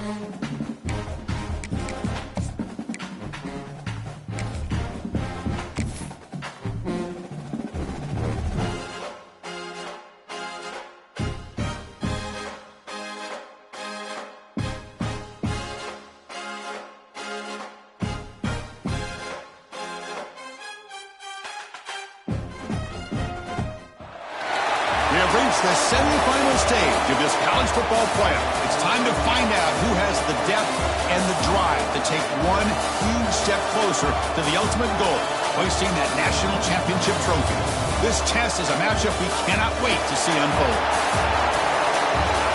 We have reached the semifinal stage of this college football playoff. It's time to find out who has the depth and the drive to take one huge step closer to the ultimate goal, hoisting that national championship trophy. This test is a matchup we cannot wait to see unfold.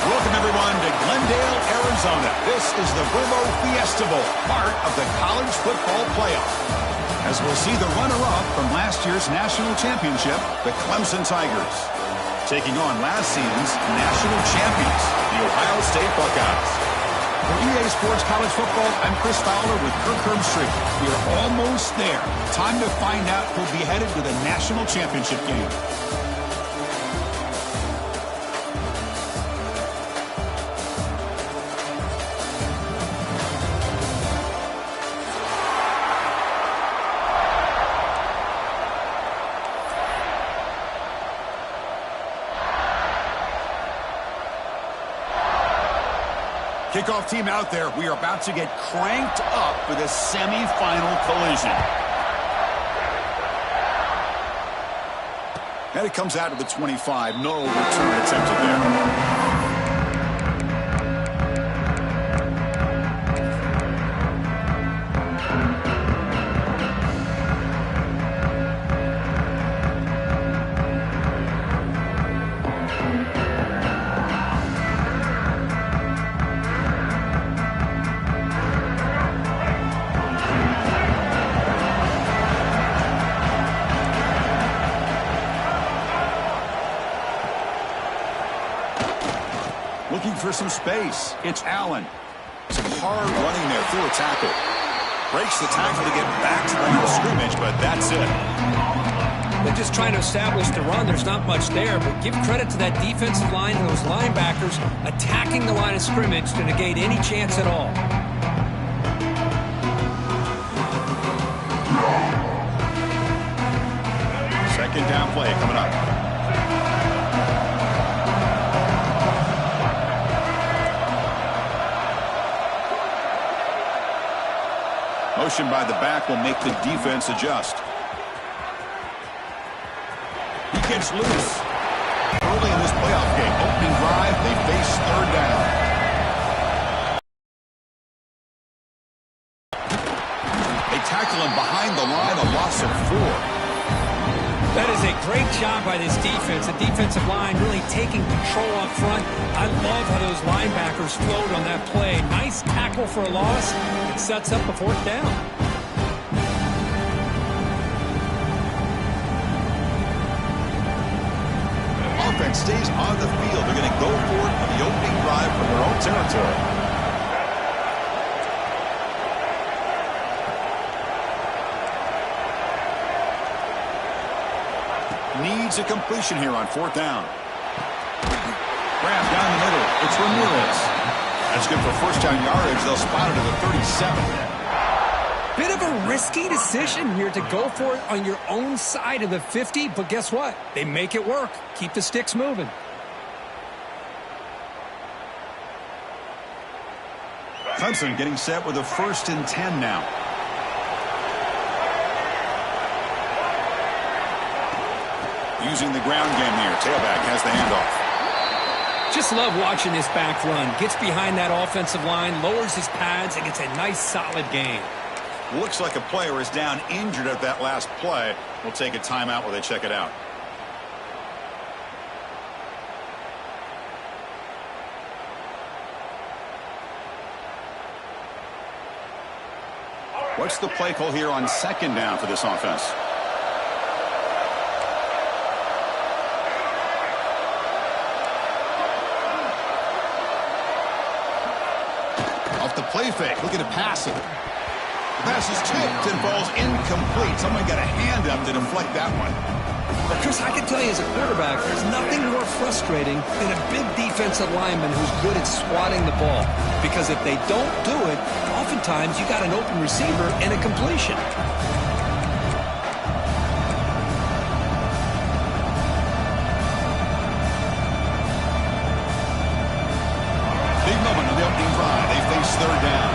Welcome, everyone, to Glendale, Arizona. This is the Brimo Fiesta Bowl, part of the college football playoff. As we'll see the runner-up from last year's national championship, the Clemson Tigers, taking on last season's national champions, the Ohio State Buckeyes. For EA Sports College Football, I'm Chris Fowler with Kirk Herbstreit. We are almost there. Time to find out who'll be headed to the national championship game. Kickoff team out there. We are about to get cranked up for the semifinal collision. And it comes out to the 25. No return attempted there. Looking for some space. It's Allen. Some hard running there through a tackle. Breaks the tackle to get back to the line of scrimmage, but that's it. They're just trying to establish the run. There's not much there, but give credit to that defensive line and those linebackers attacking the line of scrimmage to negate any chance at all. Second down play coming up. Motion by the back will make the defense adjust. He gets loose. Early in this playoff game, opening drive, they face third down. They tackle him behind the line, a loss of 4. That is a great job by this defense. The defensive line really taking control up front. I love how those linebackers flowed on that play. Nice tackle for a loss. It sets up the fourth down. Offense stays on the field. They're going to go for it on the opening drive from their own territory. Needs a completion here on fourth down. Grab down the middle. It's Ramirez. That's good for first down yardage. They'll spot it at the 37. Bit of a risky decision here to go for it on your own side of the 50, but guess what? They make it work. Keep the sticks moving. Clemson getting set with a 1st and 10 now. Using the ground game here. Tailback has the handoff. Just love watching this back run. Gets behind that offensive line, lowers his pads, and gets a nice solid gain. Looks like a player is down injured at that last play. We'll take a timeout while they check it out. What's the play call here on second down for this offense? Off the play fake, looking to pass it. The pass is tipped and falls incomplete. Someone got a hand up to deflect that one. But Chris, I can tell you as a quarterback, there's nothing more frustrating than a big defensive lineman who's good at swatting the ball. Because if they don't do it, oftentimes you got an open receiver and a completion. Big moment on the opening drive. They face third down.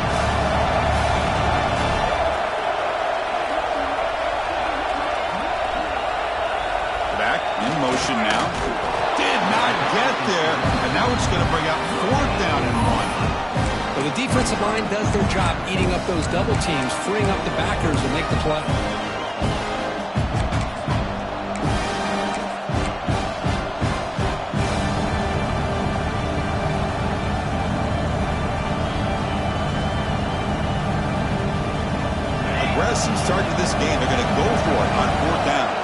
Back in motion now. Did not get there. And now it's going to bring up fourth down and 1. Well, the defensive line does their job eating up those double teams, freeing up the backers to make the play. Aggressive start to this game. They're going to go for it on fourth down.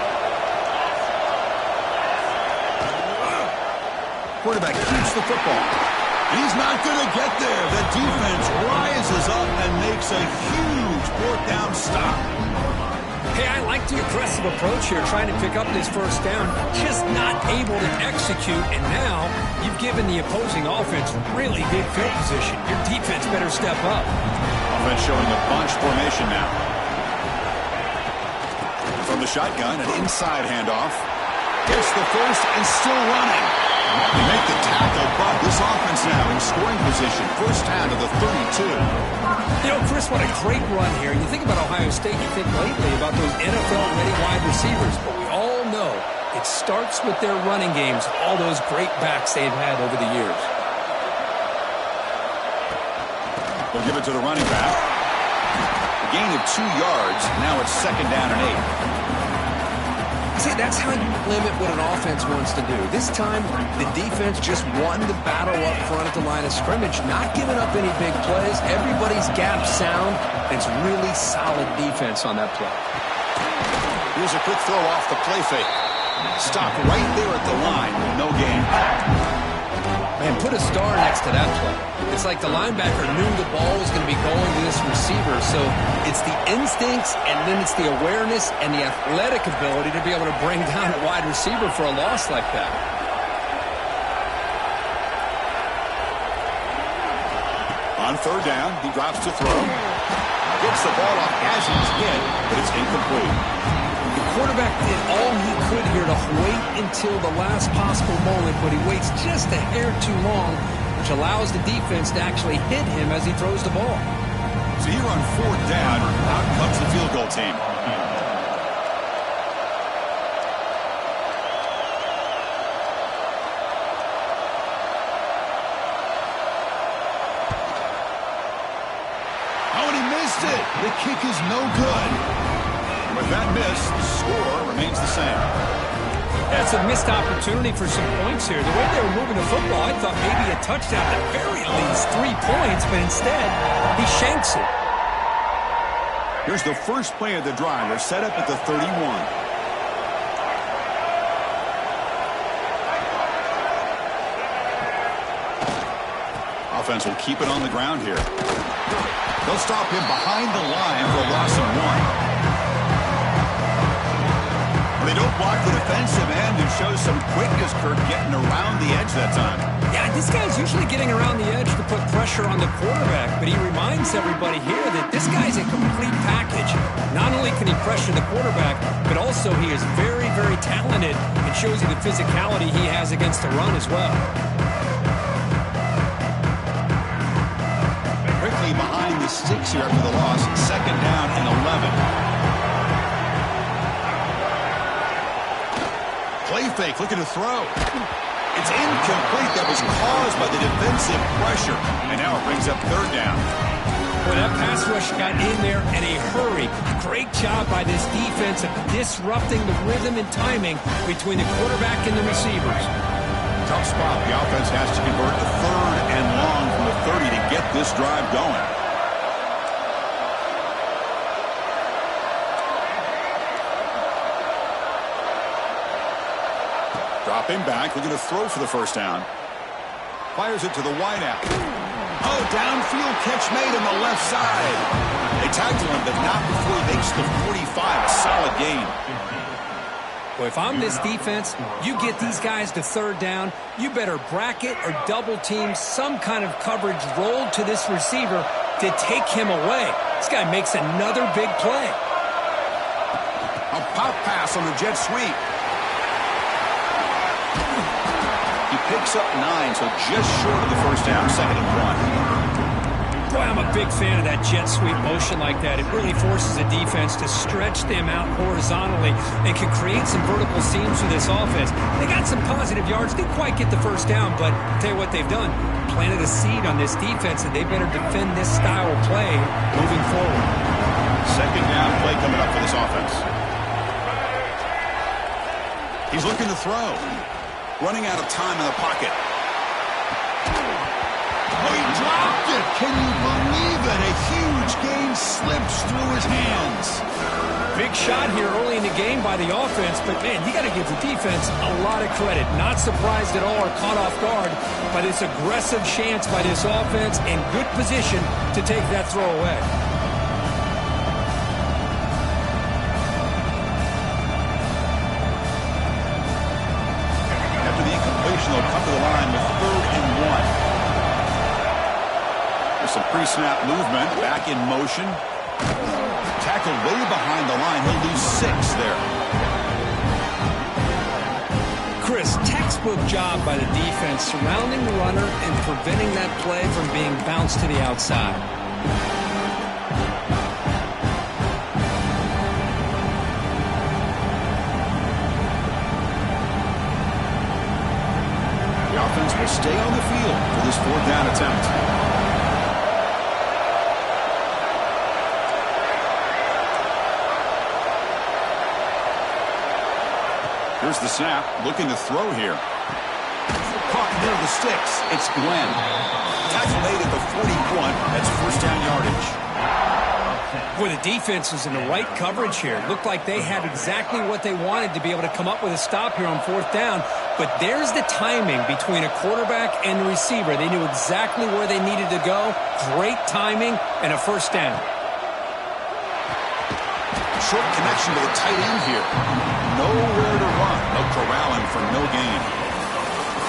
Quarterback keeps the football. He's not going to get there. The defense rises up and makes a huge fourth down stop. Hey, I like the aggressive approach here, trying to pick up this first down, just not able to execute, and now you've given the opposing offense really good field position. Your defense better step up. Offense showing a bunch formation now. From the shotgun, an inside handoff. Gets the first and still running. They make the tackle, but this offense now in scoring position. First down to the 32. You know, Chris, what a great run here. You think about Ohio State, you think lately about those NFL-ready wide receivers, but we all know it starts with their running games, all those great backs they've had over the years. They'll give it to the running back. A gain of 2 yards. Now it's second down and 8. See, that's how you limit what an offense wants to do. This time, the defense just won the battle up front at the line of scrimmage, not giving up any big plays. Everybody's gap sound. It's really solid defense on that play. Here's a quick throw off the play fake. Stop right there at the line with no gain. Man, put a star next to that play. It's like the linebacker knew the ball was going to be going to this receiver, so it's the instincts and then it's the awareness and the athletic ability to be able to bring down a wide receiver for a loss like that. On third down, he drops to throw. Gets the ball off as he's hit, but it's incomplete. The quarterback did all he could here to wait until the last possible moment, but he waits just a hair too long, which allows the defense to actually hit him as he throws the ball. So here on fourth down, out comes the field goal team. Oh, and he missed it. The kick is no good. With that miss, the score remains the same. That's a missed opportunity for some points here. The way they were moving the football, I thought maybe a touchdown, at the very least 3 points, but instead, he shanks it. Here's the first play of the drive. They're set up at the 31. Offense will keep it on the ground here. They'll stop him behind the line for a loss of 1. They don't block the defensive end and show some quickness, Kirk, getting around the edge that time. Yeah, this guy's usually getting around the edge to put pressure on the quarterback, but he reminds everybody here that this guy's a complete package. Not only can he pressure the quarterback, but also he is very, very talented and shows you the physicality he has against the run as well. Quickly behind the sticks here after the loss. Second down and 11. Play fake, looking to throw. It's incomplete. That was caused by the defensive pressure. And now it brings up third down. Well, that pass rush got in there in a hurry. Great job by this defense of disrupting the rhythm and timing between the quarterback and the receivers. Tough spot. The offense has to convert a third and long from the 30 to get this drive going. Dropping back, looking to throw for the first down. Fires it to the wideout. Oh, downfield catch made on the left side. They tackle him, but not before he makes the 45. A solid gain. Well, if I'm this defense, you get these guys to third down, you better bracket or double team some kind of coverage rolled to this receiver to take him away. This guy makes another big play. A pop pass on the jet sweep. He picks up 9, so just short of the first down, 2nd and 1. Boy, I'm a big fan of that jet sweep motion like that. It really forces the defense to stretch them out horizontally and can create some vertical seams for this offense. They got some positive yards. Didn't quite get the first down, but I'll tell you what they've done. Planted a seed on this defense, and they better defend this style of play moving forward. 2nd down play coming up for this offense. He's looking to throw. Running out of time in the pocket. Oh, he dropped it. Can you believe it? A huge gain slips through his hands. Big shot here early in the game by the offense, but, man, you got to give the defense a lot of credit. Not surprised at all or caught off guard by this aggressive chance by this offense and good position to take that throw away. After the incompletion, they'll come to the line with 3rd and 1. Some pre-snap movement, back in motion. Tackled way behind the line. He'll lose 6 there. Chris, textbook job by the defense surrounding the runner and preventing that play from being bounced to the outside. The offense will stay on the field for this 4th down attempt. Here's the snap, looking to throw here. Caught near the sticks. It's Glenn. Tackle made at the 41. That's 1st down yardage. Boy, the defense was in the right coverage here. Looked like they had exactly what they wanted to be able to come up with a stop here on 4th down. But there's the timing between a quarterback and the receiver. They knew exactly where they needed to go. Great timing and a 1st down. Short connection to the tight end here. Nowhere to run. No corralling for no gain.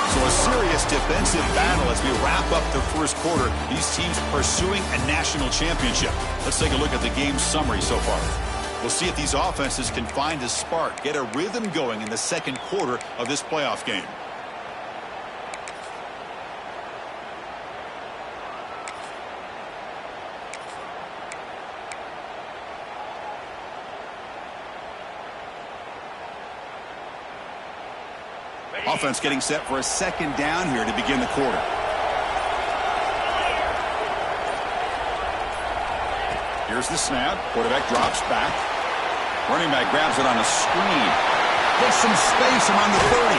So a serious defensive battle as we wrap up the first quarter. These teams pursuing a national championship. Let's take a look at the game summary so far. We'll see if these offenses can find a spark, get a rhythm going in the second quarter of this playoff game. Offense getting set for a 2nd down here to begin the quarter. Here's the snap. Quarterback drops back. Running back grabs it on a screen. Gets some space around the 30.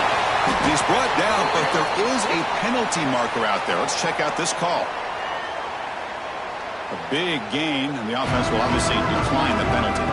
He's brought down, but there is a penalty marker out there. Let's check out this call. A big gain, and the offense will obviously decline the penalty.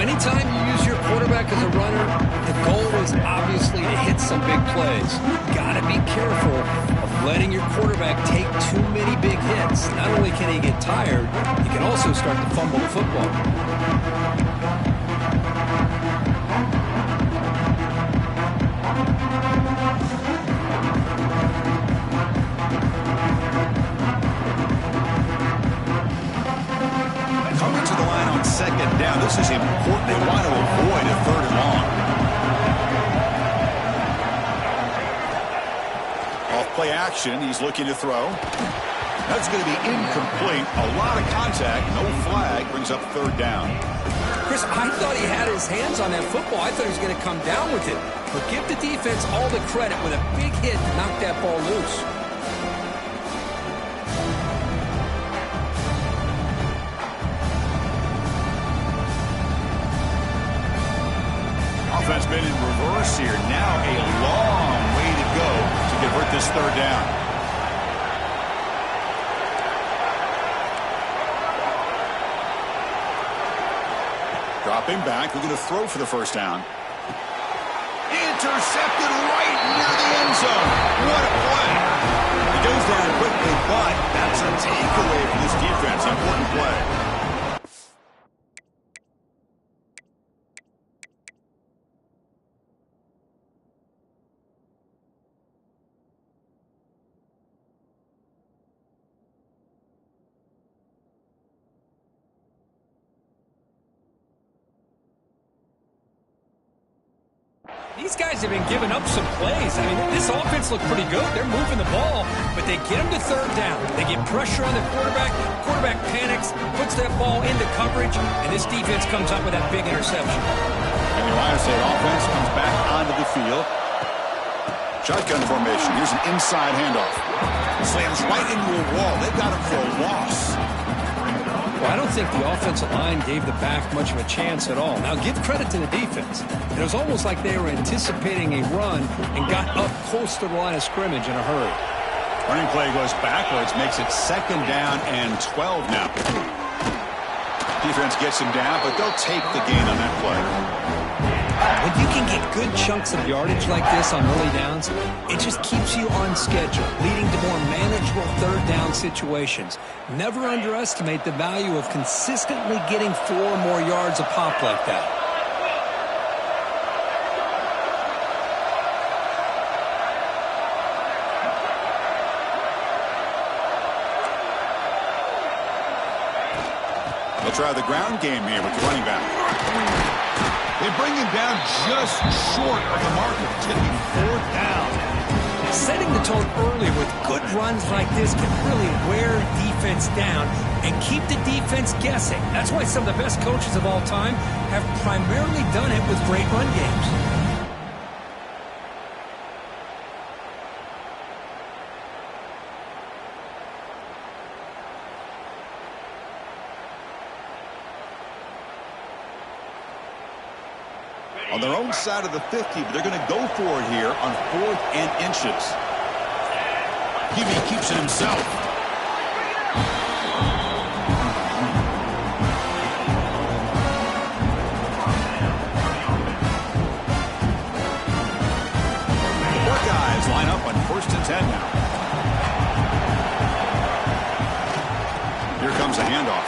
Anytime you use your quarterback as a runner, the goal is obviously to hit some big plays. You got to be careful of letting your quarterback take too many big hits. Not only can he get tired, he can also start to fumble the football. Coming to the line on 2nd down. This is important. They want to avoid a 3rd and long. Off play action. He's looking to throw. That's going to be incomplete. A lot of contact. No flag. Brings up 3rd down. Chris, I thought he had his hands on that football. I thought he was going to come down with it. But give the defense all the credit with a big hit to knock that ball loose. Offense been in reverse here. Now a long way to go convert this third down. Dropping back, looking to throw for the first down. Intercepted right near the end zone. What a play. He goes down quickly, but that's a takeaway for this defense. Important play. These guys have been giving up some plays. I mean, this offense looked pretty good. They're moving the ball, but they get them to third down. They get pressure on the quarterback. Quarterback panics, puts that ball into coverage, and this defense comes up with that big interception. And the Ohio State offense comes back onto the field. Shotgun formation. Here's an inside handoff. Slams right into a wall. They've got him for a loss. Well, I don't think the offensive line gave the back much of a chance at all. Now, give credit to the defense. It was almost like they were anticipating a run and got up close to the line of scrimmage in a hurry. Running play goes backwards, makes it second down and 12 now. Defense gets him down, but they'll take the gain on that play. When you can get good chunks of yardage like this on early downs, it just keeps you on schedule, leading to more manageable third down situations. Never underestimate the value of consistently getting 4 or more yards a pop like that. They'll try the ground game here with the running back. They bring him down just short of the marker. It's going to be 4th down. Setting the tone early with good runs like this can really wear defense down and keep the defense guessing. That's why some of the best coaches of all time have primarily done it with great run games. On their own side of the 50, but they're going to go for it here on 4th and inches. Hebe keeps it himself. Buckeyes line up on 1st and 10 now. Here comes a handoff.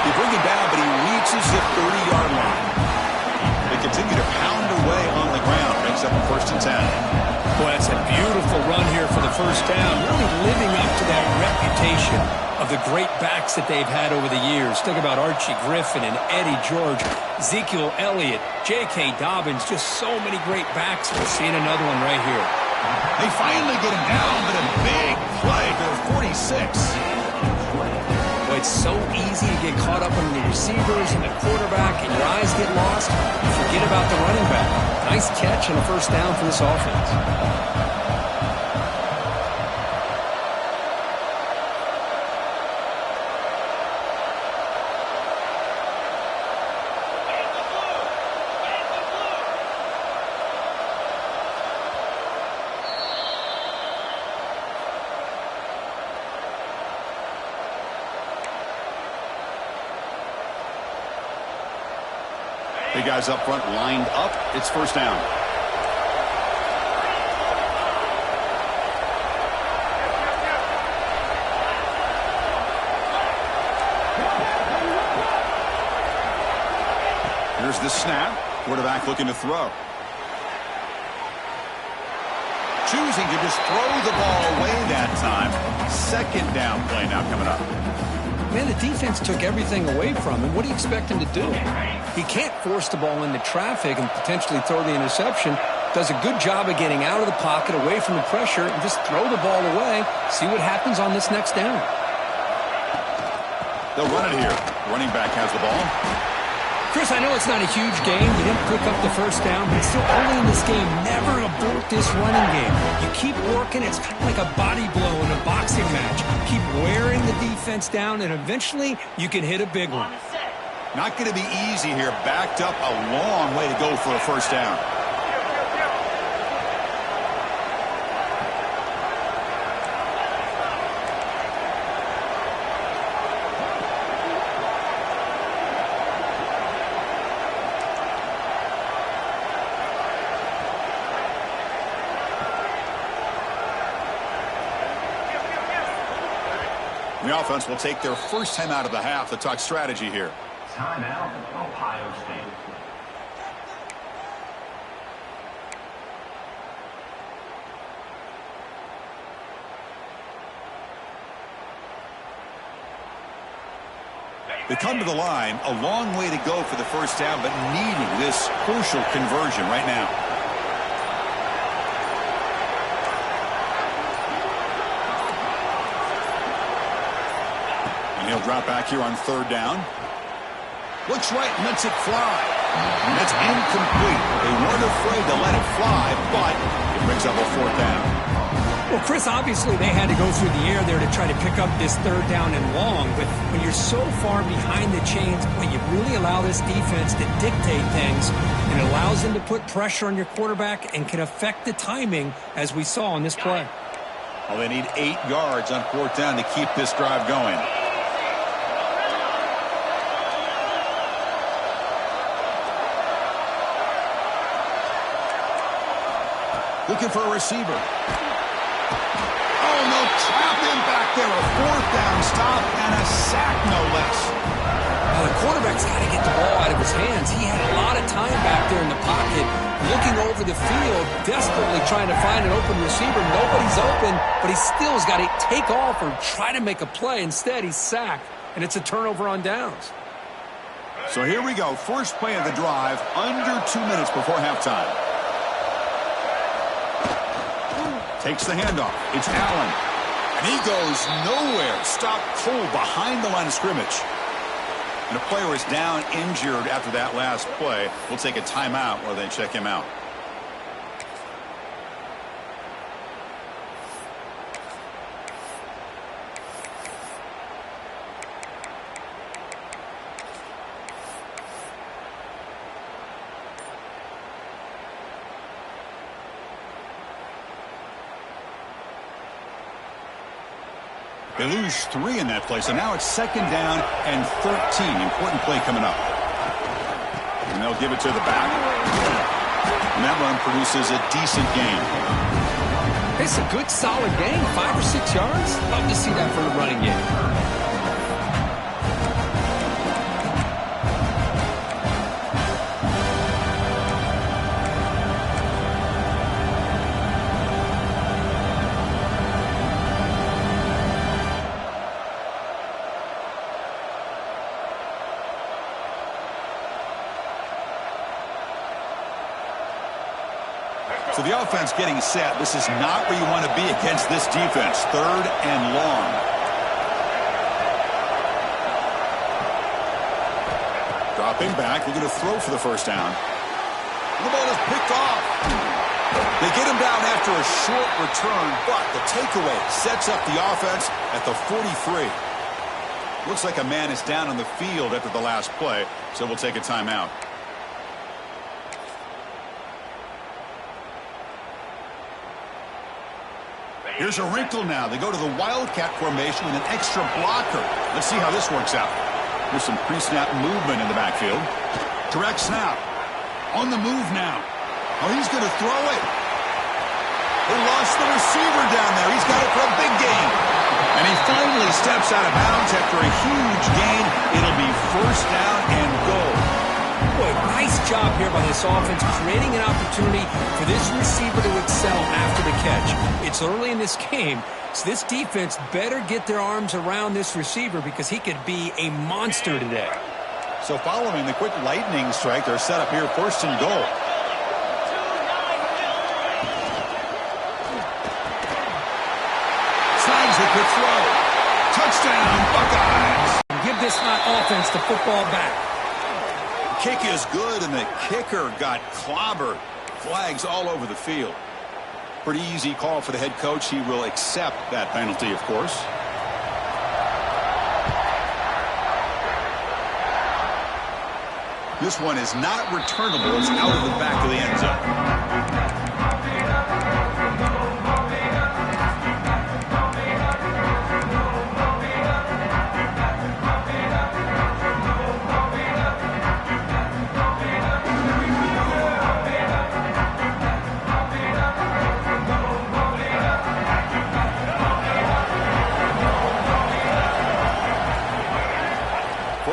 They bring him down, but he reaches the 30-yard line. They continue to pound away on the ground. Makes up a 1st and 10. Boy, that's a beautiful run here for the first down. Really living up to that reputation of the great backs that they've had over the years. Think about Archie Griffin and Eddie George, Ezekiel Elliott, J.K. Dobbins, just so many great backs. We're seeing another one right here. They finally get him down, but a big play to the 46. It's so easy to get caught up on the receivers and the quarterback, and your eyes get lost. You forget about the running back. Nice catch and a first down for this offense. Big guys up front lined up. It's first down. Here's the snap. Quarterback looking to throw. Choosing to just throw the ball away that time. Second down play now coming up. Man, the defense took everything away from him. What do you expect him to do? He can't force the ball into traffic and potentially throw the interception. Does a good job of getting out of the pocket, away from the pressure, and just throw the ball away. See what happens on this next down. They'll run it here. Running back has the ball. Chris, I know it's not a huge game. You didn't pick up the first down, but still early in this game, never abort this running game. You keep working. It's kind of like a body blow in a boxing match. Keep wearing the defense down, and eventually you can hit a big one. Not going to be easy here. Backed up a long way to go for a first down. The offense will take their first time out of the half to talk strategy here. Timeout, Ohio State. They come to the line, a long way to go for the first down, but needing this crucial conversion right now. And he'll drop back here on third down. Looks right, lets it fly. And that's incomplete. They weren't afraid to let it fly, but it brings up a fourth down. Well, Chris, obviously they had to go through the air there to try to pick up this third down and long, but when you're so far behind the chains, well, you really allow this defense to dictate things, and it allows them to put pressure on your quarterback and can affect the timing, as we saw on this play. Well, they need 8 yards on fourth down to keep this drive going. Looking for a receiver. Oh, no, trap him back there. A fourth down stop and a sack, no less. Now, the quarterback's got to get the ball out of his hands. He had a lot of time back there in the pocket, looking over the field, desperately trying to find an open receiver. Nobody's open, but he still has got to take off or try to make a play. Instead, he's sacked, and it's a turnover on downs. So here we go. First play of the drive, under 2 minutes before halftime. Takes the handoff. It's Allen. And he goes nowhere. Stopped cold behind the line of scrimmage. And the player is down injured after that last play. We'll take a timeout while they check him out. They lose 3 in that play, so now it's second down and 13. Important play coming up. And they'll give it to the back. And that run produces a decent gain. It's a good, solid gain, 5 or 6 yards. Love to see that from the running game. So the offense getting set. This is not where you want to be against this defense. Third and long. Dropping back. They're going to throw for the first down. The ball is picked off. They get him down after a short return, but the takeaway sets up the offense at the 43. Looks like a man is down on the field after the last play, so we'll take a timeout. Here's a wrinkle now. They go to the Wildcat formation with an extra blocker. Let's see how this works out. There's some pre-snap movement in the backfield. Direct snap. On the move now. Oh, he's going to throw it. They lost the receiver down there. He's got it for a big gain. And he finally steps out of bounds after a huge gain. It'll be first down and goal. Boy, nice job here by this offense, creating an opportunity for this receiver to excel after the catch. It's early in this game, so this defense better get their arms around this receiver because he could be a monster today. So following the quick lightning strike, they're set up here first and goal. Snags the quick throw. Touchdown, Buckeyes. Give this offense the football back. Kick is good, and the kicker got clobbered. Flags all over the field. Pretty easy call for the head coach. He will accept that penalty, of course. This one is not returnable. It's out of the back of the end zone.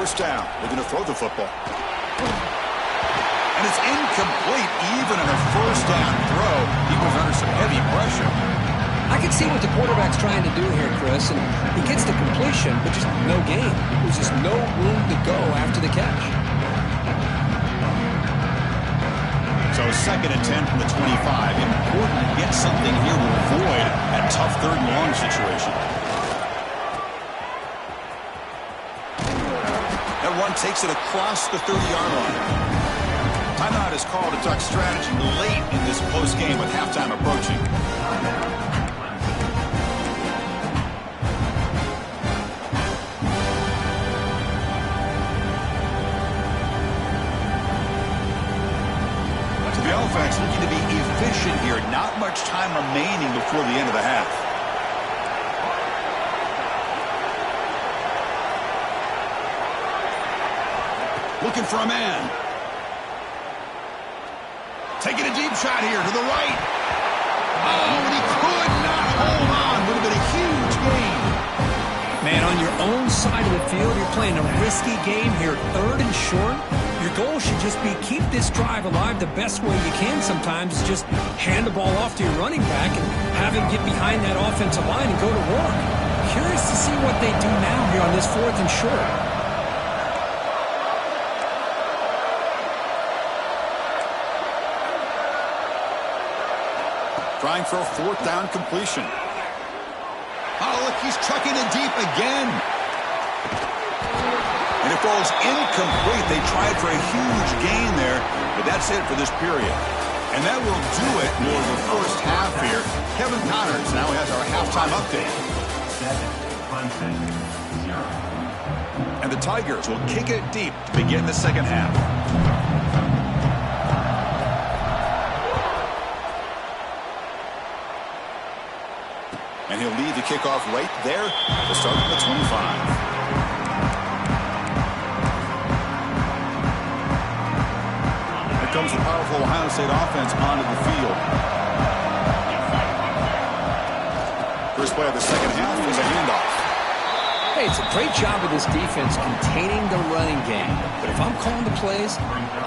First down. They're going to throw the football. And it's incomplete even on a first down throw. He was under some heavy pressure. I can see what the quarterback's trying to do here, Chris, and he gets the completion, but just no gain. There's just no room to go after the catch. So 2nd and 10 from the 25. Important to get something here to avoid that tough 3rd and long situation. That run takes it across the 30-yard line. Timeout is called to talk strategy late in this close game with halftime approaching. The offense looking to be efficient here. Not much time remaining before the end of the half. Looking for a man. Taking a deep shot here to the right. Oh, and he could not hold on. Would have been a huge gain. Man, on your own side of the field, you're playing a risky game here. 3rd and short. Your goal should just be keep this drive alive the best way you can sometimes. Is just hand the ball off to your running back and have him get behind that offensive line and go to work. Curious to see what they do now here on this 4th and short. Trying for a 4th down completion. Oh, look, he's trucking it deep again. And it falls incomplete. They tried for a huge gain there, but that's it for this period. And that will do it for the first half here. Kevin Connors now has our halftime update. 7, 0. And the Tigers will kick it deep to begin the second half. And he'll lead the kickoff right there to start from the 25. Comes the powerful Ohio State offense onto the field. First play of the second half is a handoff. Hey, it's a great job of this defense containing the running game. But if I'm calling the plays,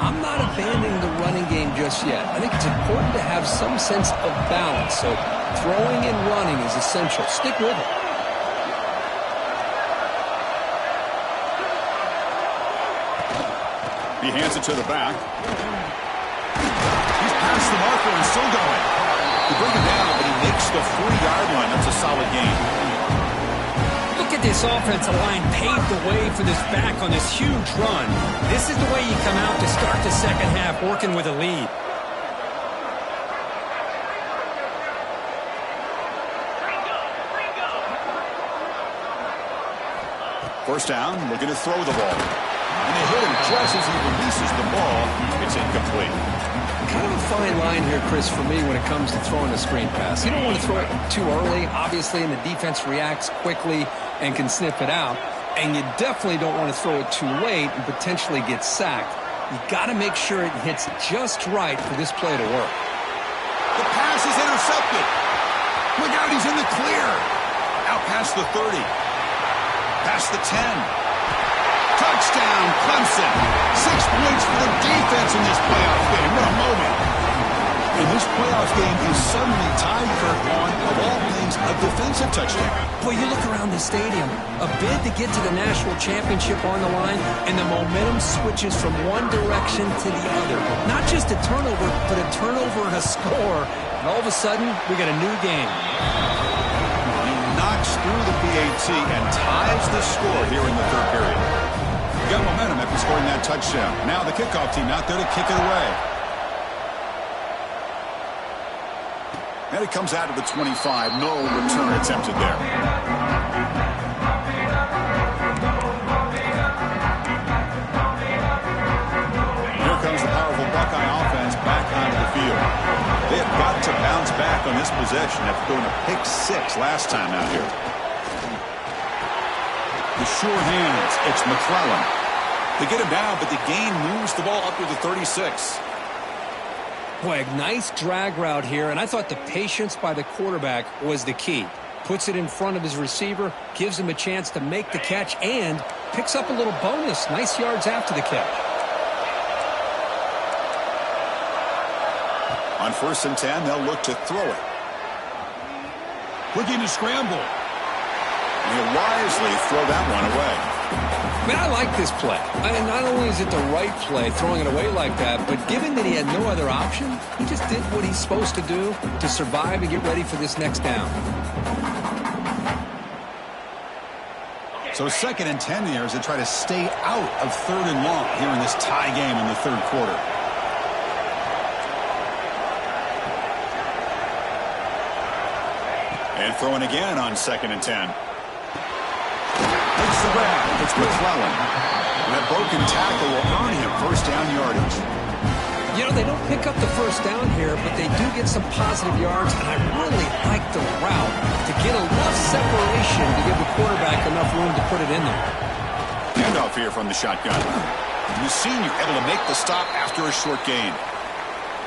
I'm not abandoning the running game just yet. I think it's important to have some sense of balance. So throwing and running is essential. Stick with it. He hands it to the back. He's past the marker and still going. He brings it down, but he makes the 40-yard line. That's a solid gain. Look at this offensive line paved the way for this back on this huge run. This is the way you come out to start the second half, working with a lead. First down, looking to throw the ball. And they hit him just as he releases the ball. It's incomplete. Kind of a fine line here, Chris, for me when it comes to throwing a screen pass. You don't want to throw it too early, obviously, and the defense reacts quickly and can sniff it out. And you definitely don't want to throw it too late and potentially get sacked. You got to make sure it hits just right for this play to work. The pass is intercepted. Look out, he's in the clear. Out past the 30. Past the 10. Touchdown, Clemson. 6 points for the defense in this playoff game. What a moment. And this playoff game is suddenly tied, Kirk, on, of all things, a defensive touchdown. Boy, you look around the stadium, a bid to get to the national championship on the line, and the momentum switches from one direction to the other. Not just a turnover, but a turnover and a score. And all of a sudden, we got a new game. He knocks through the PAT and ties the score here in the third period. Got momentum after scoring that touchdown. Now the kickoff team out there to kick it away. And it comes out to the 25. No return attempted there. Here comes the powerful Buckeye offense back onto the field. They have got to bounce back on this possession after going to pick 6 last time out here. The sure hands, it's McClellan. They get him down, but the gain moves the ball up to the 36. Boy, a nice drag route here, and I thought the patience by the quarterback was the key. puts it in front of his receiver, gives him a chance to make the catch, and picks up a little bonus. Nice yards after the catch. On 1st and 10, they'll look to throw it. Looking to scramble. And he'll wisely throw that one away. Man, I like this play. Not only is it the right play, throwing it away like that, but given that he had no other option, he just did what he's supposed to do to survive and get ready for this next down. So 2nd and 10 here as they try to stay out of 3rd and long here in this tie game in the 3rd quarter. And throwing again on 2nd and 10. Takes the grab. It's McClellan. And that broken tackle will earn him 1st down yardage. You know, they don't pick up the 1st down here, but they do get some positive yards, and I really like the route to get enough separation to give the quarterback enough room to put it in there. Handoff here from the shotgun. The senior able to make the stop after a short gain.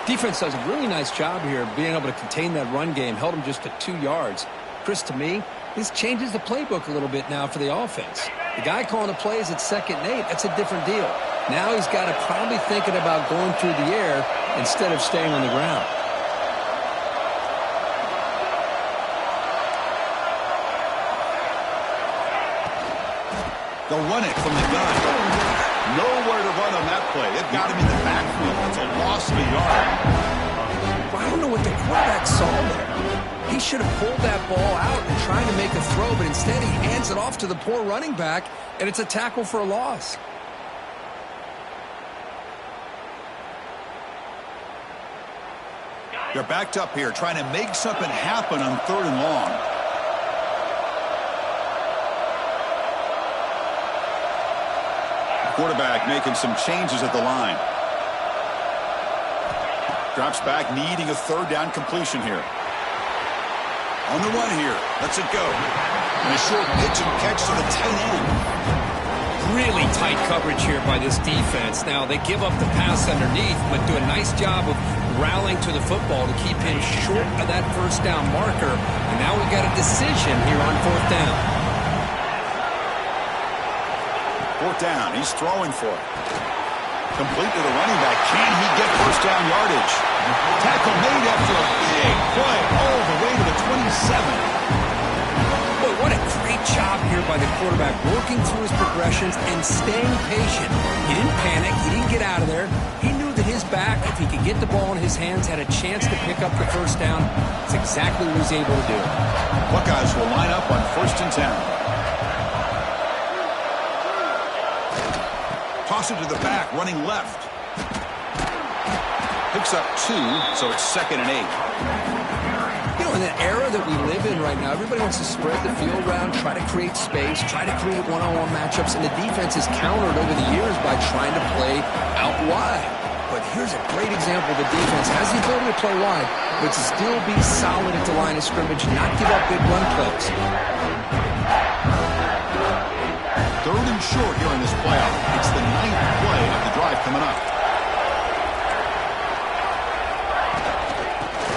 Defense does a really nice job here being able to contain that run game, held him just to 2 yards. Chris, to me, this changes the playbook a little bit now for the offense. The guy calling the plays at 2nd and 8, that's a different deal. Now he's got to probably thinking about going through the air instead of staying on the ground. They'll run it from the gun. Nowhere to run on that play. They've got him in the backfield. It's a loss of a yard. I don't know what the quarterback saw there. He should have pulled that ball out and tried to make a throw, but instead he hands it off to the poor running back, and it's a tackle for a loss. They're backed up here, trying to make something happen on 3rd and long. Quarterback making some changes at the line. Drops back, needing a 3rd down completion here. On the run here. Lets it go. And a short pitch and catch to the tight end. Really tight coverage here by this defense. Now, they give up the pass underneath, but do a nice job of rallying to the football to keep him short of that 1st down marker. And now we've got a decision here on 4th down. 4th down. He's throwing for it. Complete to the running back. Can he get 1st down yardage? Tackle made after a big play all the way to the 27. Boy, what a great job here by the quarterback, working through his progressions and staying patient. He didn't panic. He didn't get out of there. He knew that his back, if he could get the ball in his hands, had a chance to pick up the 1st down. It's exactly what he was able to do. Buckeyes will line up on 1st and 10. Toss it to the back, running left. Picks up 2, so it's 2nd and 8. You know, in the era that we live in right now, everybody wants to spread the field around, try to create space, try to create one-on-one matchups, and the defense is countered over the years by trying to play out wide. But here's a great example. The defense has the ability to play wide, but to still be solid at the line of scrimmage, not give up big run plays. 3rd and short here in this playoff. It's the 9th play of the drive coming up.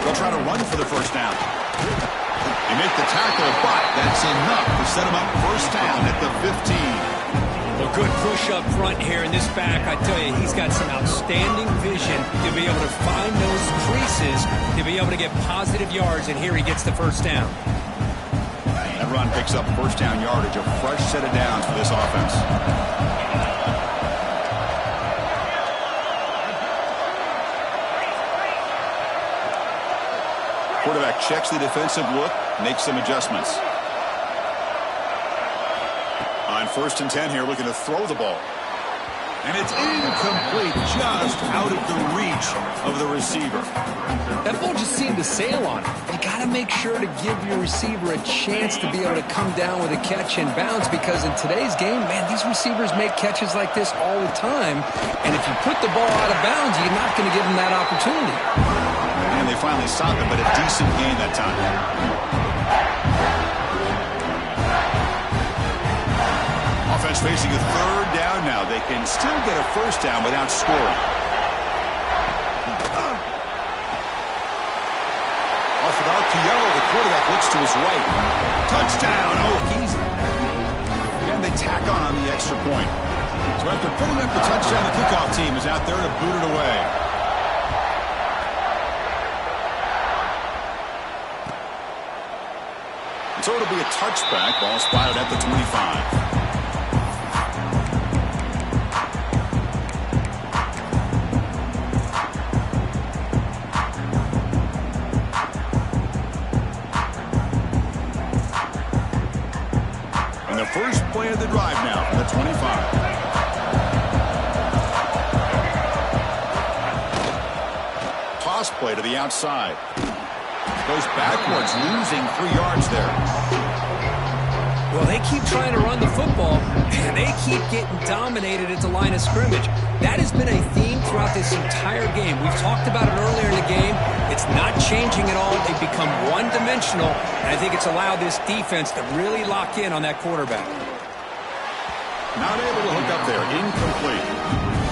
They'll try to run for the 1st down. They make the tackle, but that's enough to set them up 1st down at the 15. Well, good push up front here in this back. I tell you, he's got some outstanding vision to be able to find those creases, to be able to get positive yards, and here he gets the 1st down. That run picks up 1st down yardage, a fresh set of downs for this offense. Quarterback checks the defensive look, makes some adjustments. On 1st and 10 here, looking to throw the ball. And it's incomplete, just out of the reach of the receiver. That ball just seemed to sail on him. You got to make sure to give your receiver a chance to be able to come down with a catch and bounce, because in today's game, man, these receivers make catches like this all the time. And if you put the ball out of bounds, you're not going to give them that opportunity. And they finally stopped it, but a decent gain that time. Offense facing a 3rd down now. They can still get a 1st down without scoring. Off it out to Yellow. The quarterback looks to his right. Touchdown. Oh, easy. And they tack on the extra point. So after putting up the touchdown, the kickoff team is out there to boot it away. And so it'll be a touchback. Ball spotted at the 25. First play of the drive now from the 25. Toss play to the outside. Goes backwards, losing 3 yards there. Well, they keep trying to run the football, and they keep getting dominated at the line of scrimmage. That has been a theme throughout this entire game. We've talked about it earlier in the game. It's not changing at all. They've become one-dimensional, and I think it's allowed this defense to really lock in on that quarterback. Not able to hook up there. Incomplete.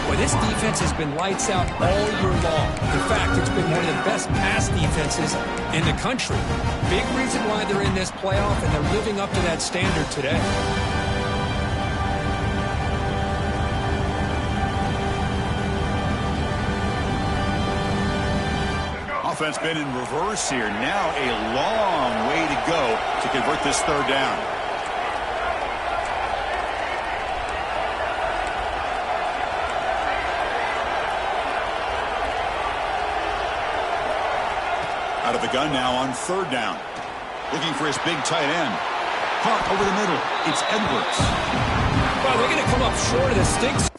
Well, this defense has been lights out all year long. In fact, it's been one of the best pass defenses in the country. Big reason why they're in this playoff, and they're living up to that standard today. Offense been in reverse here. Now a long way to go to convert this third down. Out of the gun now on third down. Looking for his big tight end. Caught over the middle. It's Edwards. Well, they're going to come up short of the sticks.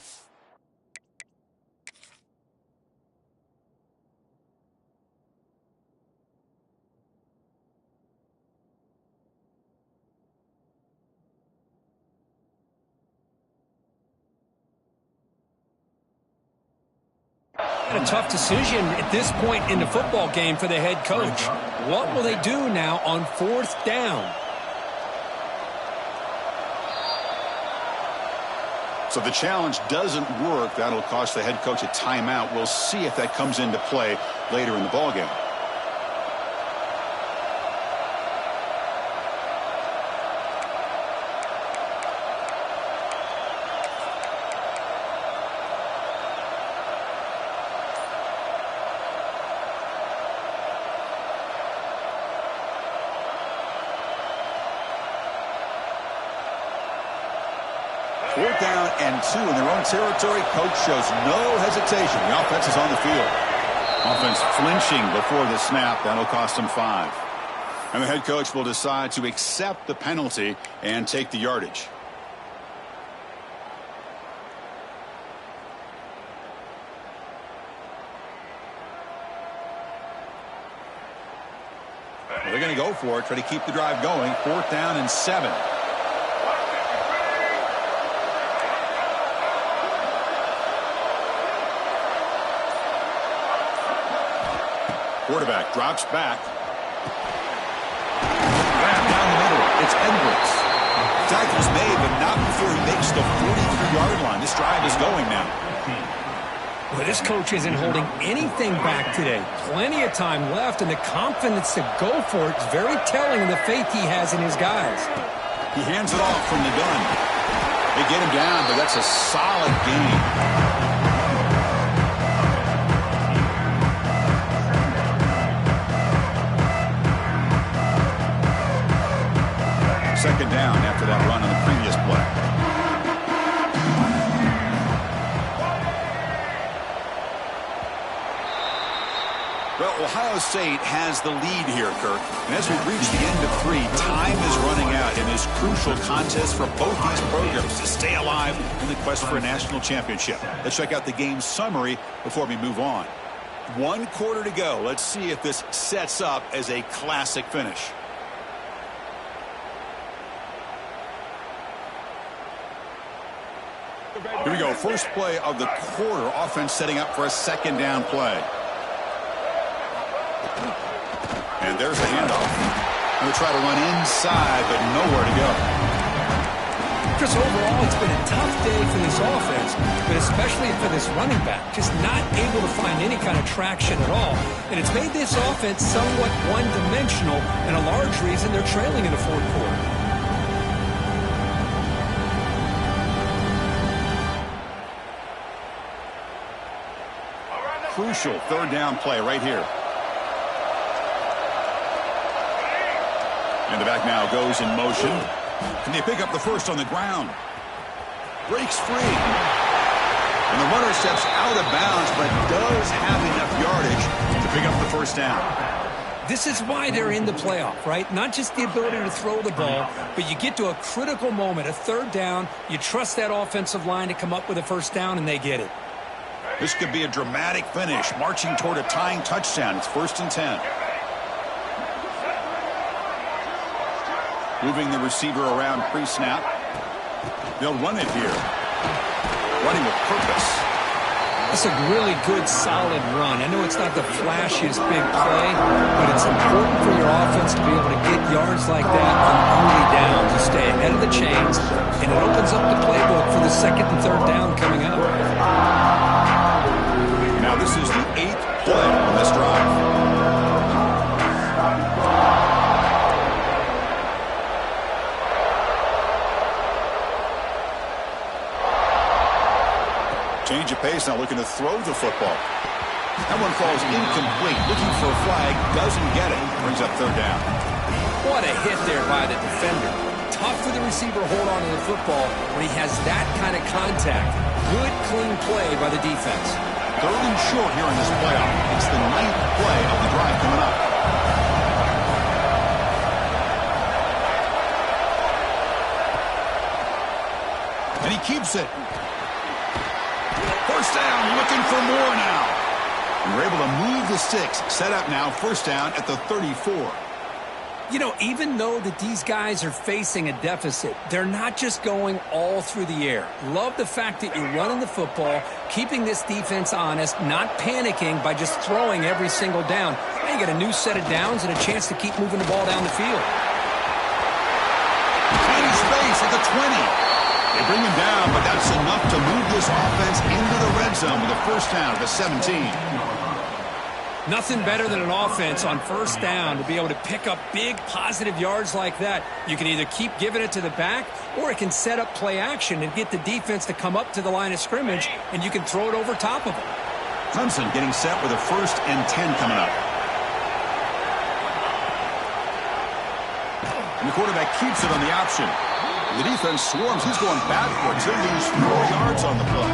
A tough decision at this point in the football game for the head coach. What will they do now on fourth down? So the challenge doesn't work. That'll cost the head coach a timeout. We'll see if that comes into play later in the ballgame. Fourth down and 2 in their own territory. Coach shows no hesitation. The offense is on the field. Offense flinching before the snap. That'll cost them 5. And the head coach will decide to accept the penalty and take the yardage. Well, they're going to go for it. Try to keep the drive going. Fourth down and 7. Quarterback drops back. Wrap down the middle. It's Edwards. Tackle's made, but not before he makes the 43-yard line. This drive is going now. Well, this coach isn't holding anything back today. Plenty of time left, and the confidence to go for it is very telling of the faith he has in his guys. He hands it off from the gun. They get him down, but that's a solid game. Second down after that run on the previous play. Well, Ohio State has the lead here, Kirk. And as we reach the end of 3, time is running out in this crucial contest for both these programs to stay alive in the quest for a national championship. Let's check out the game summary before we move on. 1 quarter to go. Let's see if this sets up as a classic finish. Here we go. First play of the quarter. Offense setting up for a second down play. And there's the handoff. Going to try to run inside, but nowhere to go. Chris, overall, it's been a tough day for this offense, but especially for this running back. Just not able to find any kind of traction at all. And it's made this offense somewhat one-dimensional, and a large reason they're trailing in the fourth quarter. Crucial third down play right here. And the back now goes in motion. Can they pick up the first on the ground? Breaks free. And the runner steps out of bounds, but does have enough yardage to pick up the first down. This is why they're in the playoff, right? Not just the ability to throw the ball, but you get to a critical moment, a third down. You trust that offensive line to come up with a first down, and they get it. This could be a dramatic finish, marching toward a tying touchdown. It's 1st and 10. Moving the receiver around pre-snap. They'll run it here. Running with purpose. It's a really good, solid run. I know it's not the flashiest big play, but it's important for your offense to be able to get yards like that on early down to stay ahead of the chains, and it opens up the playbook for the second and third down coming up. Now this is the 8th play on this drive. Change of pace, now looking to throw the football. That one falls incomplete. Looking for a flag, doesn't get it. Brings up third down. What a hit there by the defender. Tough for the receiver to hold on to the football when he has that kind of contact. Good, clean play by the defense. 3rd and short here in this playoff. It's the 9th play of the drive coming up. And he keeps it. First down, looking for more now. And we're able to move the sticks. Set up now, first down at the 34. You know, even though that these guys are facing a deficit, they're not just going all through the air. Love the fact that you're running the football, keeping this defense honest, not panicking by just throwing every single down. Now you got a new set of downs and a chance to keep moving the ball down the field. Tiny space at the 20. They bring him down, but that's enough to move this offense into the red zone with a first down at the 17. Nothing better than an offense on first down to be able to pick up big positive yards like that. You can either keep giving it to the back, or it can set up play action and get the defense to come up to the line of scrimmage, and you can throw it over top of them. Clemson getting set with a 1st and 10 coming up. And the quarterback keeps it on the option. The defense swarms. He's going backwards. He'll lose 4 yards on the play.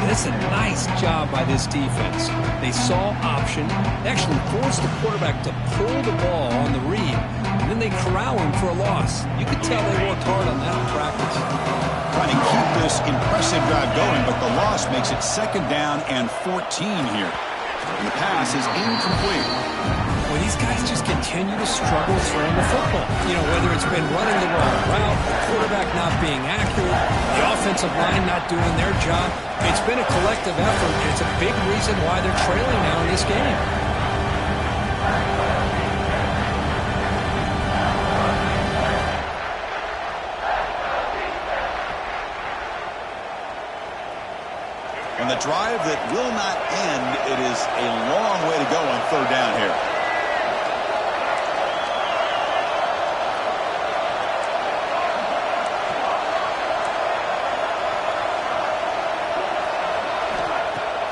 That's a nice job by this defense. They saw option. They actually forced the quarterback to pull the ball on the read, and then they corral him for a loss. You could tell they worked hard on that in practice. Trying to keep this impressive drive going, but the loss makes it 2nd down and 14 here. And the pass is incomplete. Well, these guys just continue to struggle throwing the football. You know, whether it's been running the wrong route, the quarterback not being accurate, the offensive line not doing their job. It's been a collective effort, and it's a big reason why they're trailing now in this game. On the drive that will not end, it is a long way to go on third down here.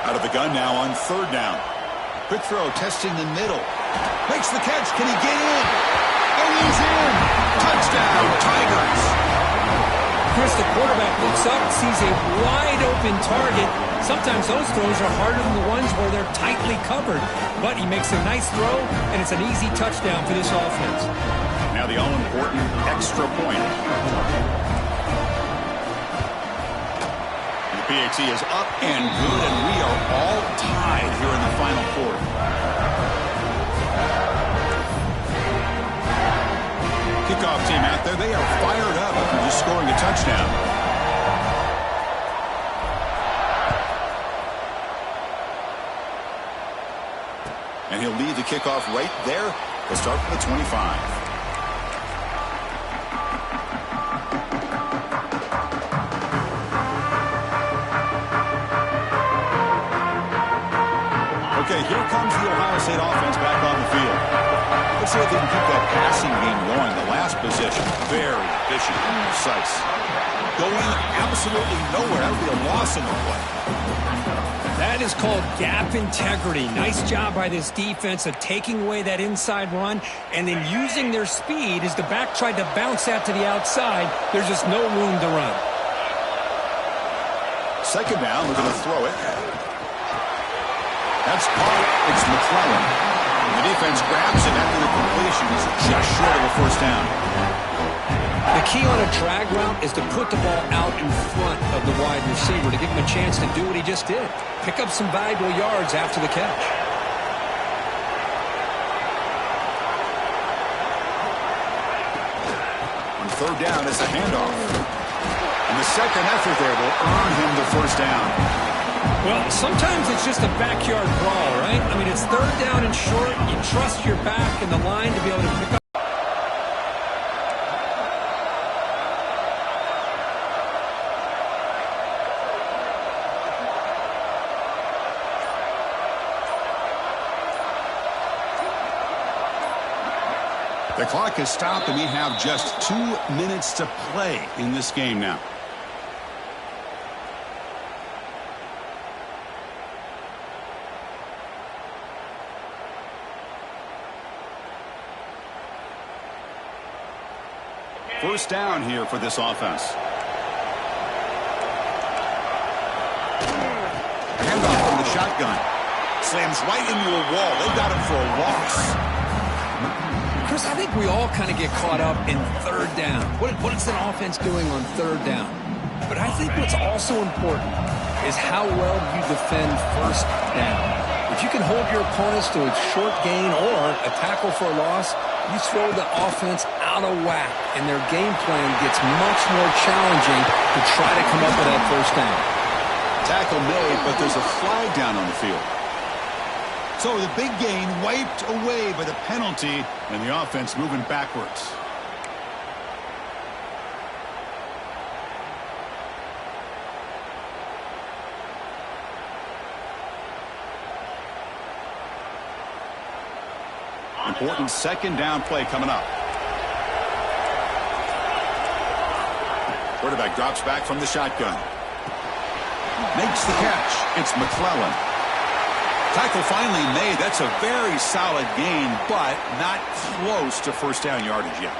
Out of the gun now on third down. Quick throw, testing the middle. Makes the catch. Can he get in? And he's in. Touchdown, Tigers. Chris, the quarterback looks up, sees a wide-open target. Sometimes those throws are harder than the ones where they're tightly covered. But he makes a nice throw, and it's an easy touchdown for this offense. Now the all-important extra point. The PAT is up and good, and we are all tied here in the final fourth. Kickoff team out there, they are fired up after just scoring a touchdown. And he'll lead the kickoff right there. He'll start from the 25. Ohio State offense back on the field. Let's see if they can keep that passing game going. The last possession, very efficient and precise. Going absolutely nowhere. That would be a loss in the play. That is called gap integrity. Nice job by this defense of taking away that inside run and then using their speed as the back tried to bounce that to the outside. There's just no room to run. Second down, we're going to throw it. That's caught. It's McClellan. The defense grabs it after the completion. Is just short of a first down. The key on a drag route is to put the ball out in front of the wide receiver to give him a chance to do what he just did. Pick up some valuable yards after the catch. On third down is a handoff. And the second effort there will earn him the first down. Well, sometimes it's just a backyard brawl, right? I mean, it's third down and short. You trust your back and the line to be able to pick up. The clock has stopped, and we have just 2 minutes to play in this game now. First down here for this offense. Handoff from the shotgun. Slams right into a wall. They got him for a loss. Chris, I think we all kind of get caught up in third down. What is an offense doing on third down? But I think what's also important is how well you defend first down. If you can hold your opponents to a short gain or a tackle for a loss, you throw the offense out of whack, and their game plan gets much more challenging to try to come up with that first down. Tackle made, but there's a flag down on the field. So the big gain wiped away by the penalty, and the offense moving backwards. Important second down play coming up. Quarterback drops back from the shotgun. Makes the catch. It's McClellan. Tackle finally made. That's a very solid gain, but not close to first down yardage yet.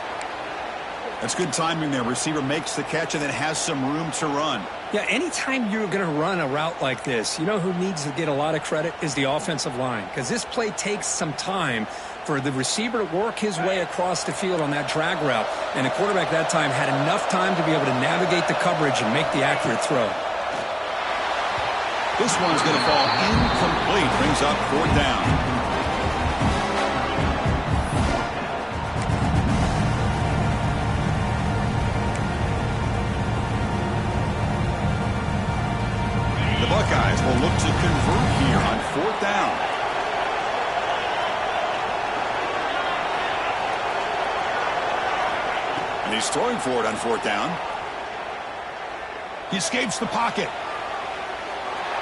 That's good timing there. Receiver makes the catch and then has some room to run. Yeah, anytime you're going to run a route like this, you know who needs to get a lot of credit is the offensive line, because this play takes some time for the receiver to work his way across the field on that drag route, and the quarterback that time had enough time to be able to navigate the coverage and make the accurate throw. This one's going to fall incomplete. Brings up fourth down. The Buckeyes will look to convert here on fourth down. And he's throwing for it on fourth down. He escapes the pocket.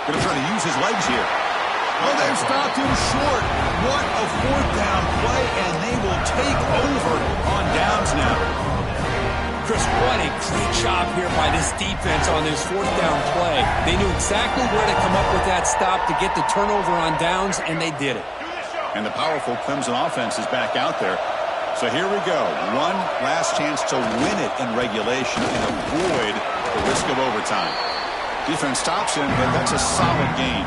Going to try to use his legs here. Oh, they've stopped him short. What a fourth down play, and they will take over on downs now. Chris, what a great job here by this defense on this fourth down play. They knew exactly where to come up with that stop to get the turnover on downs, and they did it. And the powerful Clemson offense is back out there. So here we go. One last chance to win it in regulation and avoid the risk of overtime. Defense stops him, but that's a solid gain.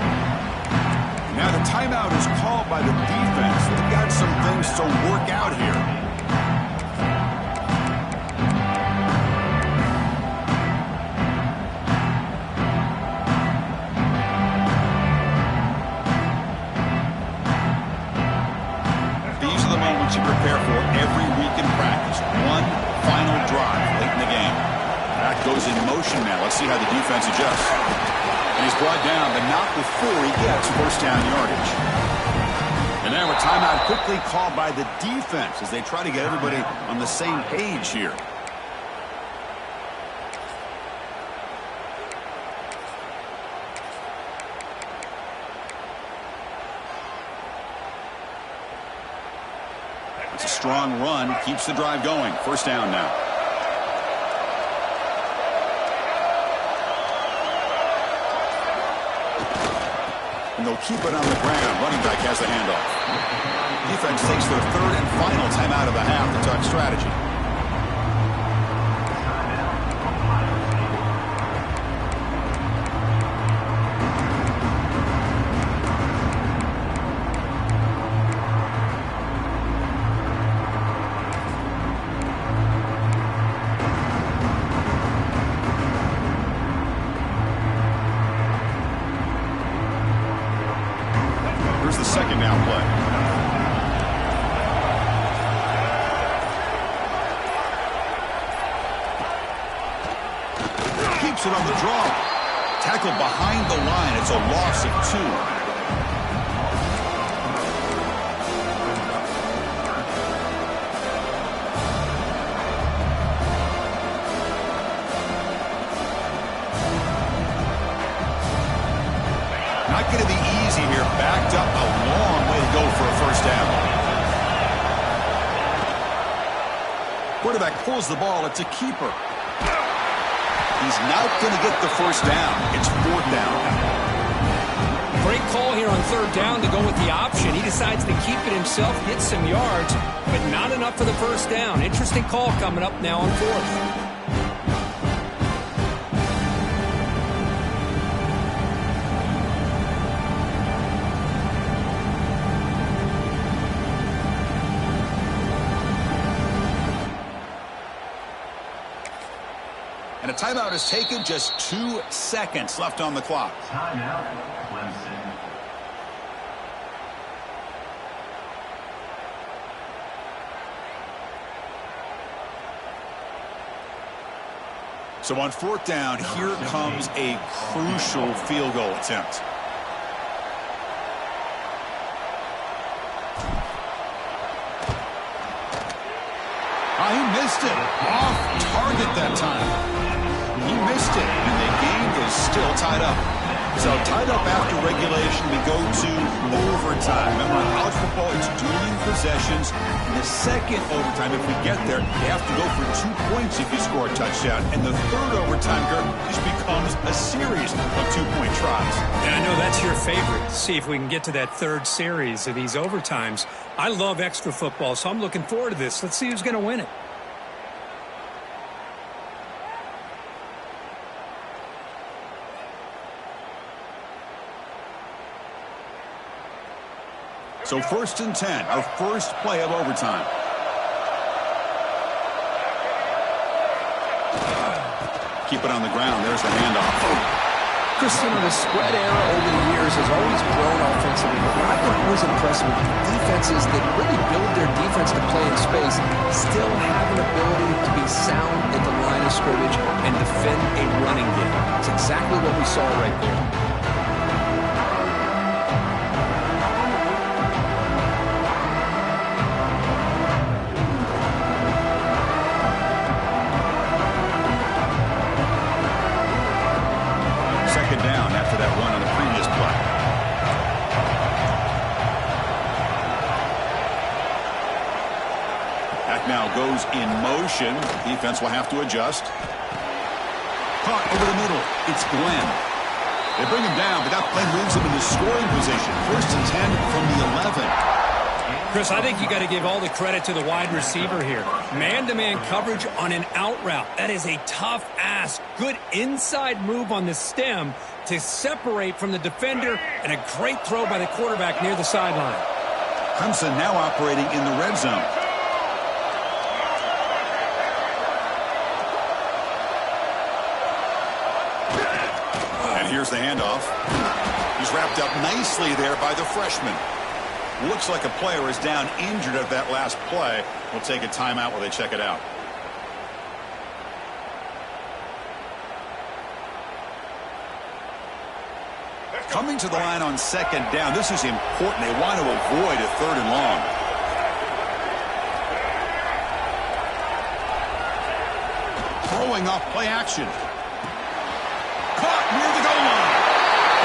Now the timeout is called by the defense. They've got some things to work out here. These are the moments you prepare for every week in practice. One final drive late in the game. That goes in motion now. Let's see how the defense adjusts. And he's brought down, but not before he gets first down yardage. And now a timeout quickly called by the defense as they try to get everybody on the same page here. It's a strong run, keeps the drive going. First down now. And they'll keep it on the ground. Running back has the handoff. Defense takes their third and final timeout of the half to talk strategy. The second down play. Keeps it on the draw. Tackled behind the line. It's a loss of 2. Not going to be easy here. Backed up a long way to go for a first down. Quarterback pulls the ball. It's a keeper. He's not going to get the first down. It's 4th down. Great call here on 3rd down to go with the option. He decides to keep it himself, get some yards, but not enough for the first down. Interesting call coming up now on 4th. And a timeout is taken. Just 2 seconds left on the clock. Timeout, Clemson. So on 4th down, here comes a crucial field goal attempt. He missed it. Off target that time. He missed it, and the game is still tied up. So tied up after regulation, we go to overtime. Remember, in college football, it's dueling possessions. In the second overtime, if we get there, you have to go for 2 points if you score a touchdown. And the third overtime, Kirk, just becomes a series of 2-point tries. And I know that's your favorite. See if we can get to that third series of these overtimes. I love extra football, so I'm looking forward to this. Let's see who's going to win it. So 1st and 10, our first play of overtime. Keep it on the ground. There's the handoff. Christian, the spread era over the years has always grown offensively, but what I've been always impressed with defenses that really build their defense to play in space still have an ability to be sound at the line of scrimmage and defend a running game. It's exactly what we saw right there. Down after that run on the previous play. Back now goes in motion. Defense will have to adjust. Caught over the middle. It's Glenn. They bring him down, but that play moves him into scoring position. 1st and 10 from the 11. Chris, I think you got to give all the credit to the wide receiver here. Man-to-man coverage on an out route. That is a tough ask. Good inside move on the stem to separate from the defender, and a great throw by the quarterback near the sideline. Clemson now operating in the red zone. And here's the handoff. He's wrapped up nicely there by the freshman. Looks like a player is down injured at that last play. We'll take a timeout while they check it out. Coming to the line on 2nd down. This is important. They want to avoid a 3rd and long. Throwing off play action. Caught near the goal line.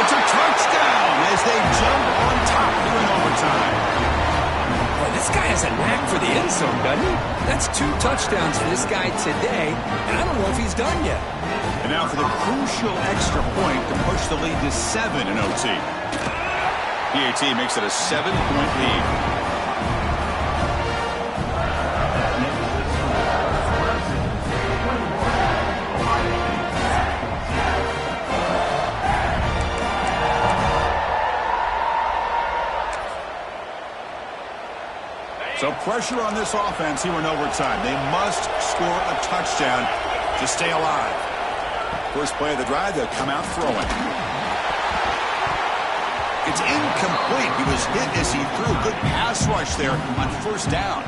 It's a touchdown as they jump on top here in overtime. Well, this This guy has a knack for the end zone, doesn't he? That's 2 touchdowns for this guy today, and I don't know if he's done yet. And now for the crucial extra point to push the lead to 7 in OT. PAT makes it a 7-point lead. So pressure on this offense here in overtime. They must score a touchdown to stay alive. First play of the drive, they'll come out throwing. It's incomplete. He was hit as he threw. Good pass rush there on first down.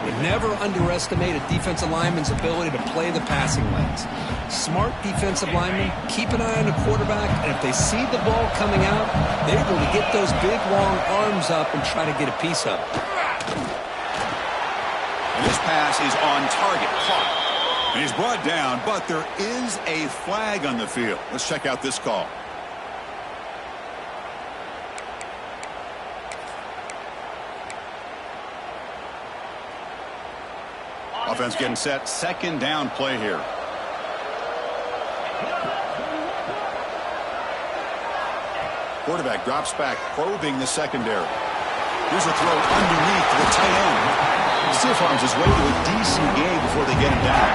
You never underestimate a defensive lineman's ability to play the passing lanes. Smart defensive linemen keep an eye on the quarterback, and if they see the ball coming out, they're able to get those big, long arms up and try to get a piece of it. And this pass is on target, caught. And he's brought down, but there is a flag on the field. Let's check out this call. Offense getting set, second down play here. Quarterback drops back, probing the secondary. Here's a throw underneath to the tight end. Still finds his way to a decent game before they get him down.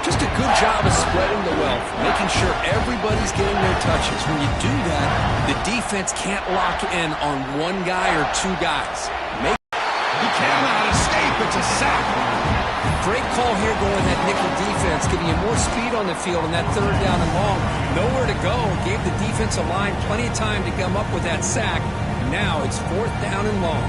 Just a good job of spreading the wealth, making sure everybody's getting their touches. When you do that, the defense can't lock in on one guy or 2 guys. He cannot escape. It's a sack. Great call here going that nickel defense, giving you more speed on the field on that 3rd down and long. Nowhere to go. Gave the defensive line plenty of time to come up with that sack. Now it's 4th down and long.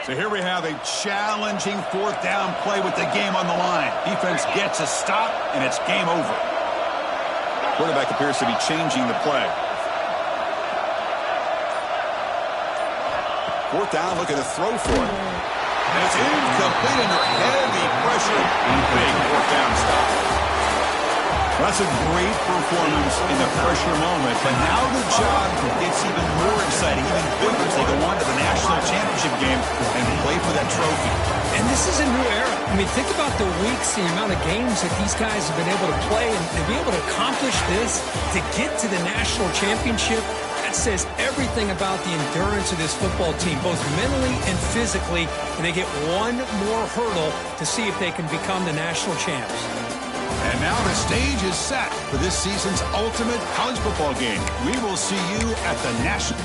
So here we have a challenging 4th down play with the game on the line. Defense gets a stop, and it's game over. Quarterback appears to be changing the play. 4th down, looking to throw for it. And it's incomplete under heavy pressure. Big 4th down stop. Well, that's a great performance in the pressure moment, but now the job gets even more exciting, even bigger as they go on to the national championship game and play for that trophy. And this is a new era. I mean, think about the weeks, the amount of games that these guys have been able to play, and to be able to accomplish this, to get to the national championship, that says everything about the endurance of this football team, both mentally and physically, and they get one more hurdle to see if they can become the national champs. And now the stage is set for this season's ultimate college football game. We will see you at the national.